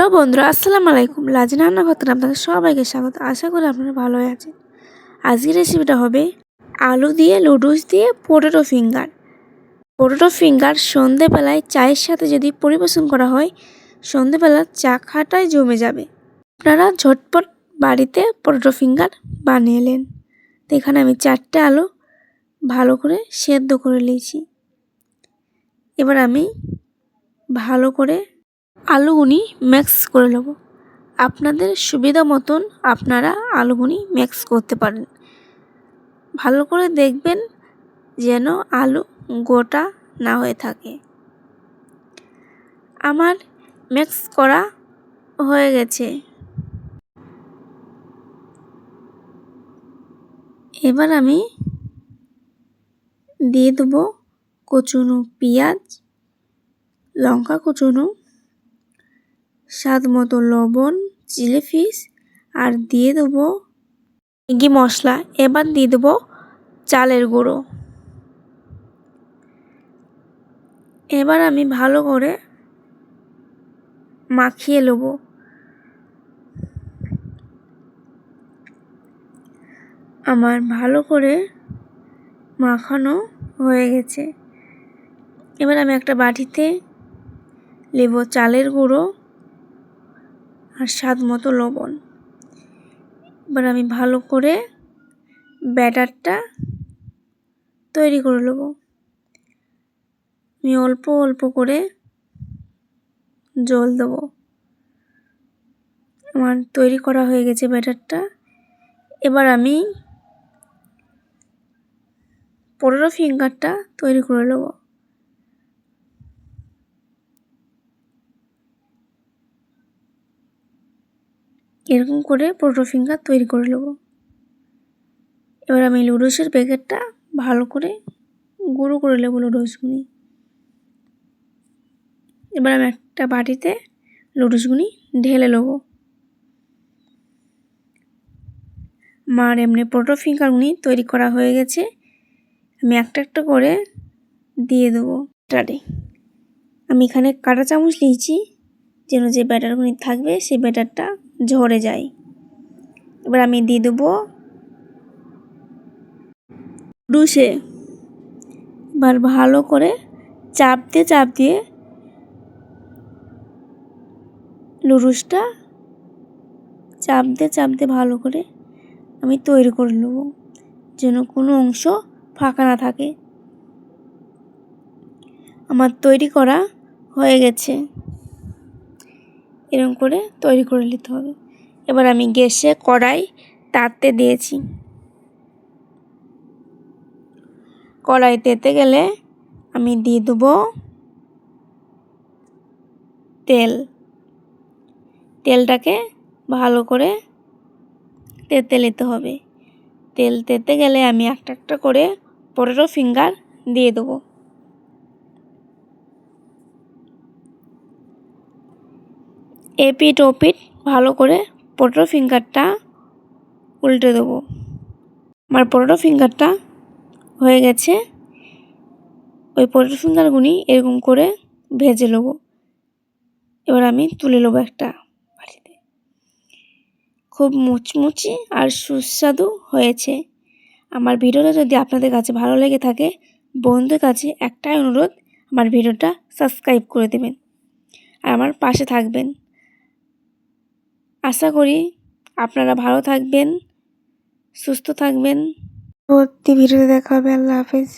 Hello বন্ধুরা, আসসালামু আলাইকুম। লাজিনা রান্নাঘরে আপনাদের সবাইকে স্বাগত। আশা করি আপনারা ভালোই আছেন। আজকের রেসিপিটা হবে আলু দিয়ে লুডুস দিয়ে পটেটো ফিঙ্গার। পটেটো ফিঙ্গার সন্ধেবেলায় চায়ের সাথে যদি পরিবেশন করা হয়, সন্ধেবেলা চা খাটায় জমে যাবে। আপনারা ঝটপট বাড়িতে পটেটো ফিঙ্গার বানিয়ে নেন। তো এখানে আমি 4টে আলু ভালো করে সেদ্ধ করে নিয়েছি। এবার আমি ভালো করে আলুগুনি মিক্স করে নেব। আপনাদের সুবিধা মতন আপনারা আলুগুনি মিক্স করতে পারেন। ভালো করে দেখবেন যেন আলু গোটা না হয়ে থাকে। আমার মিক্স করা হয়ে গেছে। এবার আমি দিয়ে দেবো কুচনো পেঁয়াজ, লঙ্কা কুচনো, স্বাদ মতো লবণ, চিলি ফিশ, আর দিয়ে দেবো ম্যাগি মশলা। এবার দিয়ে দেবো চালের গুঁড়ো। এবার আমি ভালো করে মাখিয়ে নেব। আমার ভালো করে মাখানো হয়ে গেছে। এবার আমি একটা বাটিতে নেব চালের গুঁড়ো আর স্বাদ মতো লবণ। এবার আমি ভালো করে ব্যাটারটা তৈরি করে নেব। আমি অল্প অল্প করে জল দেবো। আমার তৈরি করা হয়ে গেছে ব্যাটারটা। এবার আমি পটেটো ফিঙ্গারটা তৈরি করে নেব। এরকম করে পটেটো ফিঙ্গার তৈরি করে নেব। এবার আমি লুডুসের প্যাকেটটা ভালো করে গুঁড়ো করে নেব লুডুসগুনি। এবার আমি একটা বাটিতে লুডুসগুনি ঢেলে নেব। আমার এমনি পটেটো ফিঙ্গারগুনি তৈরি করা হয়ে গেছে। আমি একটা একটা করে দিয়ে দেবো ব্যাটারে। আমি এখানে কাঁটা চামচ নিয়েছি যেন যে ব্যাটারগুনি থাকবে সেই ব্যাটারটা ঝরে যায়। এবার আমি দিয়ে দেবো লুডুসে। এবার ভালো করে চাপ দিয়ে লুডুসটা চাপ দিয়ে ভালো করে আমি তৈরি করে নেব যেন কোনো অংশ ফাঁকা না থাকে। আমার তৈরি করা হয়ে গেছে। এরকম করে তৈরি করে নিতে হবে। এবার আমি গ্যাসে কড়াই তাতে দিয়েছি। কড়াই তেতে গেলে আমি দিয়ে দেবো তেল। তেলটাকে ভালো করে তেতে নিতে হবে। তেল তেতে গেলে আমি একটা একটা করে পটেটো ফিঙ্গার দিয়ে দেবো। এপিট ওপিট ভালো করে পটেটো ফিঙ্গারটা উল্টে দেবো। আমার পটেটো ফিঙ্গারটা হয়ে গেছে। ওই পটেটো ফিঙ্গারগুনি এরকম করে ভেজে নেব। এবার আমি তুলে নেবো একটা বাটিতে। খুব মুচমুচি আর সুস্বাদু হয়েছে। আমার ভিডিওটা যদি আপনাদের কাছে ভালো লেগে থাকে, বন্ধুদের কাছে একটাই অনুরোধ, আমার ভিডিওটা সাবস্ক্রাইব করে দেবেন আর আমার পাশে থাকবেন। আশা করি আপনারা ভালো থাকবেন, সুস্থ থাকবেন। পরবর্তী ভিডিওতে দেখা হবে। আল্লাহ হাফেজ।